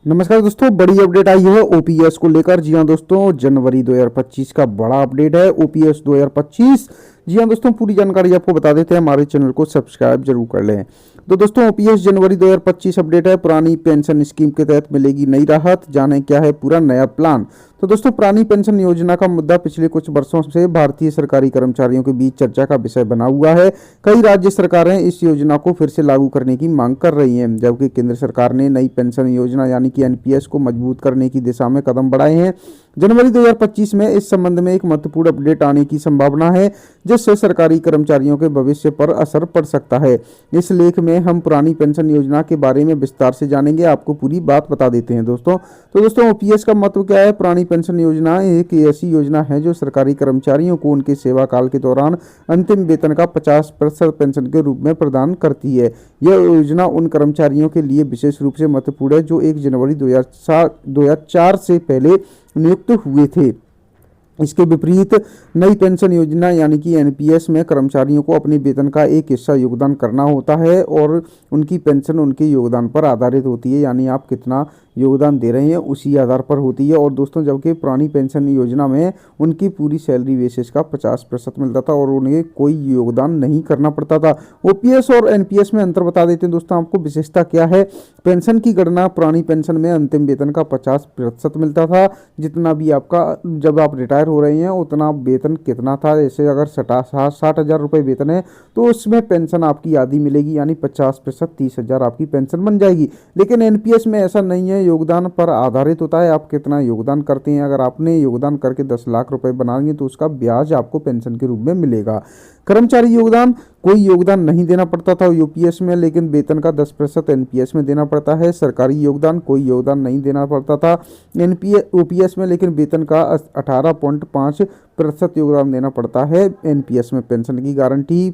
नमस्कार दोस्तों, बड़ी अपडेट आई है ओपीएस को लेकर। जी हाँ दोस्तों, जनवरी 2025 का बड़ा अपडेट है ओपीएस 2025। जी हाँ दोस्तों, पूरी जानकारी आपको बता देते हैं, हमारे चैनल को सब्सक्राइब जरूर कर लें। तो दोस्तों, ओपीएस जनवरी 2025 अपडेट है। पुरानी पेंशन स्कीम के तहत मिलेगी नई राहत, जाने क्या है पूरा नया प्लान। तो दोस्तों, पुरानी पेंशन योजना का मुद्दा पिछले कुछ वर्षों से भारतीय सरकारी कर्मचारियों के बीच चर्चा का विषय बना हुआ है। कई राज्य सरकारें इस योजना को फिर से लागू करने की मांग कर रही हैं, जबकि केंद्र सरकार ने नई पेंशन योजना यानी कि एनपीएस को मजबूत करने की दिशा में कदम बढ़ाए हैं। जनवरी 2025 में इस संबंध में एक महत्वपूर्ण अपडेट आने की संभावना है, जिससे सरकारी कर्मचारियों के भविष्य पर असर पड़ सकता है। इस लेख में हम पुरानी पेंशन योजना के बारे में विस्तार से जानेंगे, आपको पूरी बात बता देते हैं दोस्तों। तो दोस्तों, ओपीएस का महत्व क्या है? पुरानी पेंशन योजना एक ऐसी योजना है जो सरकारी कर्मचारियों को उनके सेवा काल के दौरान अंतिम वेतन का 50% पेंशन के रूप में प्रदान करती है। यह योजना उन कर्मचारियों के लिए विशेष रूप से महत्वपूर्ण है जो 1 जनवरी 2004 से पहले नियुक्त हुए थे। इसके विपरीत नई पेंशन योजना यानी कि एनपीएस में कर्मचारियों को अपने वेतन का एक हिस्सा योगदान करना होता है और उनकी पेंशन उनके योगदान पर आधारित होती है, यानी आप कितना योगदान दे रहे हैं उसी आधार पर होती है। और दोस्तों, जबकि पुरानी पेंशन योजना में उनकी पूरी सैलरी बेसिस का 50% मिलता था और उन्हें कोई योगदान नहीं करना पड़ता था। ओपीएस और एनपीएस में अंतर बता देते हैं दोस्तों आपको। विशेषता क्या है? पेंशन की गणना पुरानी पेंशन में अंतिम वेतन का 50% मिलता था, जितना भी आपका जब आप रिटायर हो रहे हैं उतना वेतन कितना था। जैसे अगर 60,000 रुपये वेतन है तो उसमें पेंशन आपकी आधी मिलेगी, यानी 50% 30,000 आपकी पेंशन बन जाएगी। लेकिन एनपीएस में ऐसा नहीं है, योगदान पर आधारित होता है, आप कितना योगदान करते हैं। अगर आपने योगदान करके 10 लाख रुपए बनाएंगे तो उसका ब्याज आपको पेंशन के रूप में मिलेगा। कर्मचारी योगदान, कोई योगदान नहीं देना पड़ता था यूपीएस में, लेकिन वेतन का 10% एनपीएस में देना पड़ता है। सरकारी योगदान, कोई योगदान नहीं देना पड़ता था ओपीएस में, लेकिन वेतन का 18.5% योगदान देना पड़ता है एनपीएस में। पेंशन की गारंटी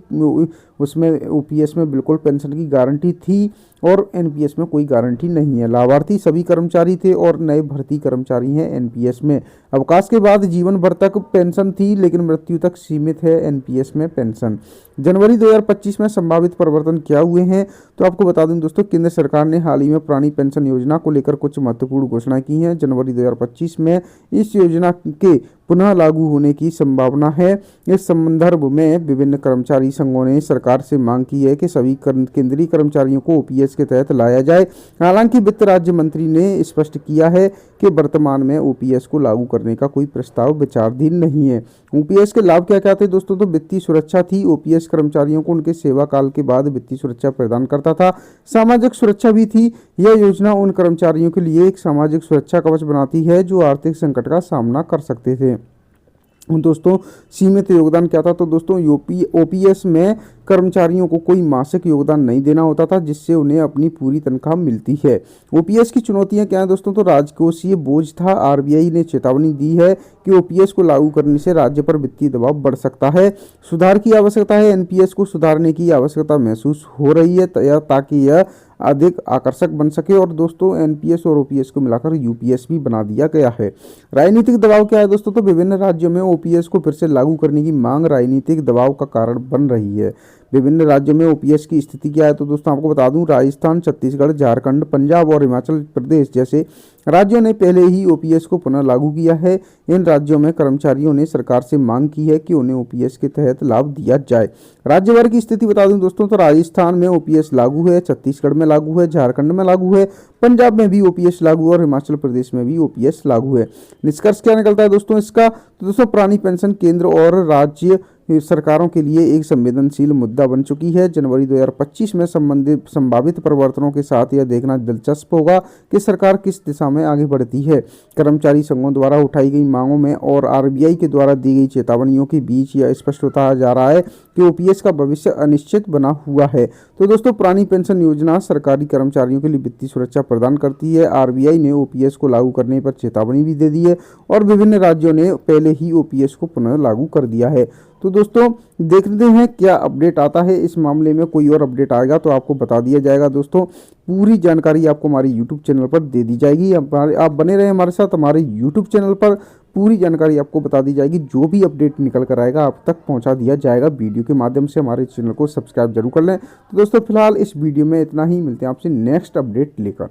उसमें ओपीएस में बिल्कुल पेंशन की गारंटी थी और एनपीएस में कोई गारंटी नहीं है। लाभार्थी सभी कर्मचारी थे और नए भर्ती कर्मचारी हैं एनपीएस में। अवकाश के बाद जीवन भर तक पेंशन थी, लेकिन मृत्यु तक सीमित है एनपीएस में पेंशन। जनवरी 2025 में संभावित परिवर्तन क्या हुए हैं तो आपको बता दूं दोस्तों, केंद्र सरकार ने हाल ही में पुरानी पेंशन योजना को लेकर कुछ महत्वपूर्ण घोषणा की हैं। जनवरी 2025 में इस योजना के पुनः लागू होने की संभावना है। इस संदर्भ में विभिन्न कर्मचारी संघों ने सरकार से मांग की है कि सभी केंद्रीय कर्मचारियों को ओपीएस के तहत लाया जाए। हालांकि वित्त राज्य मंत्री ने स्पष्ट किया है कि वर्तमान में ओपीएस को लागू करने का कोई प्रस्ताव विचाराधीन नहीं है। ओपीएस के लाभ क्या क्या थे दोस्तों? तो वित्तीय सुरक्षा थी। ओपीएस कर्मचारियों को उनके सेवा काल के बाद वित्तीय सुरक्षा प्रदान करता था। सामाजिक सुरक्षा भी थी। यह योजना उन कर्मचारियों के लिए एक सामाजिक सुरक्षा कवच बनाती है जो आर्थिक संकट का सामना कर सकते थे। दोस्तों, सीमित योगदान क्या था? तो दोस्तों, ओपीएस में कर्मचारियों को कोई मासिक योगदान नहीं देना होता था, जिससे उन्हें अपनी पूरी तनख्वाह मिलती है। ओपीएस की चुनौतियां क्या है दोस्तों? तो राजकोषीय बोझ था। आरबीआई ने चेतावनी दी है कि ओपीएस को लागू करने से राज्य पर वित्तीय दबाव बढ़ सकता है। सुधार की आवश्यकता है। एनपीएस को सुधारने की आवश्यकता महसूस हो रही है ताकि यह अधिक आकर्षक बन सके। और दोस्तों, एनपीएस और ओपीएस को मिलाकर यूपीएस भी बना दिया गया है। राजनीतिक दबाव क्या है दोस्तों? तो विभिन्न राज्यों में ओपीएस को फिर से लागू करने की मांग राजनीतिक दबाव का कारण बन रही है। विभिन्न राज्यों में ओपीएस की स्थिति क्या है? तो दोस्तों आपको बता दूं, राजस्थान, छत्तीसगढ़, झारखंड, पंजाब और हिमाचल प्रदेश जैसे राज्यों ने पहले ही ओपीएस को पुनः लागू किया है। इन राज्यों में कर्मचारियों ने सरकार से मांग की है कि उन्हें ओपीएस के तहत लाभ दिया जाए। राज्य भर की स्थिति बता दूं दोस्तों, तो राजस्थान में ओपीएस लागू है, छत्तीसगढ़ में लागू है, झारखंड में लागू है, पंजाब में भी ओपीएस लागू है और हिमाचल प्रदेश में भी ओपीएस लागू है। निष्कर्ष क्या निकलता है दोस्तों इसका? तो दोस्तों, पुरानी पेंशन केंद्र और राज्य सरकारों के लिए एक संवेदनशील मुद्दा बन चुकी है। जनवरी 2025 में संबंधित संभावित परिवर्तनों के साथ यह देखना दिलचस्प होगा कि सरकार किस दिशा में आगे बढ़ती है। कर्मचारी संघों द्वारा उठाई गई मांगों में और आरबीआई के द्वारा दी गई चेतावनियों के बीच यह स्पष्ट होता जा रहा है कि ओपीएस का भविष्य अनिश्चित बना हुआ है। तो दोस्तों, पुरानी पेंशन योजना सरकारी कर्मचारियों के लिए वित्तीय सुरक्षा प्रदान करती है। आरबीआई ने ओपीएस को लागू करने पर चेतावनी भी दे दी है और विभिन्न राज्यों ने पहले ही ओपीएस को पुनः लागू कर दिया है। तो दोस्तों, देखते हैं क्या अपडेट आता है इस मामले में। कोई और अपडेट आएगा तो आपको बता दिया जाएगा। दोस्तों, पूरी जानकारी आपको हमारे यूट्यूब चैनल पर दे दी जाएगी। आप बने रहें हमारे साथ। हमारे यूट्यूब चैनल पर पूरी जानकारी आपको बता दी जाएगी। जो भी अपडेट निकल कर आएगा आप तक पहुंचा दिया जाएगा वीडियो के माध्यम से। हमारे चैनल को सब्सक्राइब जरूर कर लें। तो दोस्तों, फिलहाल इस वीडियो में इतना ही। मिलते हैं आपसे नेक्स्ट अपडेट लेकर।